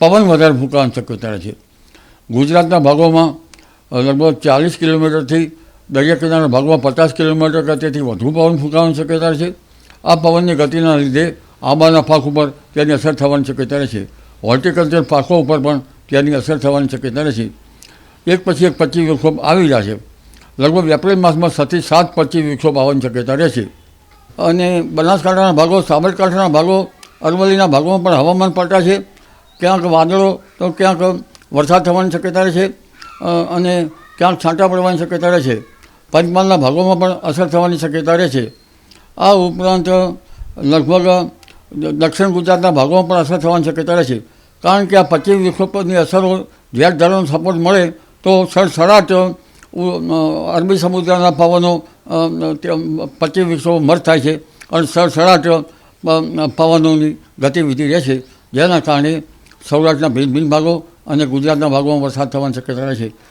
પવન વધારે ફૂંકાવાની શક્યતા રહે છે. ગુજરાતના ભાગોમાં લગભગ 40 કિલોમીટરથી દરિયા કિનારાના ભાગમાં 50 કિલોમીટર કે તેથી વધુ પવન ફૂંકાવાની શક્યતા રહે છે. આ પવનની ગતિના લીધે આંબાના પાક ઉપર તેની અસર થવાની શક્યતા રહે છે. હોર્ટિકલ્ચર પાકો ઉપર પણ તેની અસર થવાની શક્યતા રહે છે. એક પછી એક 25 વિક્ષોભ આવી રહ્યા છે. લગભગ એપ્રિલ માસમાં 6 થી 7 25 વિક્ષોભ આવવાની શક્યતા રહે છે. અને બનાસકાંઠાના ભાગો, સાબરકાંઠાના ભાગો, અરવલ્લીના ભાગોમાં પણ હવામાન પલટા છે. ક્યાંક વાદળો તો ક્યાંક વરસાદ થવાની શક્યતા રહે છે અને ક્યાંક છાંટા પડવાની શક્યતા રહે છે. પંચમહાલના ભાગોમાં પણ અસર થવાની શક્યતા રહે છે. આ ઉપરાંત લગભગ દક્ષિણ ગુજરાતના ભાગોમાં પણ અસર થવાની શક્યતા રહે છે. કારણ કે આ 25 વિક્ષોભની અસરો જેટ ધારાનો સપોર્ટ મળે તો સડસડાટ અરબી સમુદ્રના પવનો 25 વિક્ષોભ મર્જ થાય છે અને સડસડાટ પવનોની ગતિવિધિ રહે છે, જેના કારણે સૌરાષ્ટ્રના ભિન્ન ભિન્ન ભાગો અને ગુજરાતના ભાગોમાં વરસાદ થવાની શક્યતા રહે છે.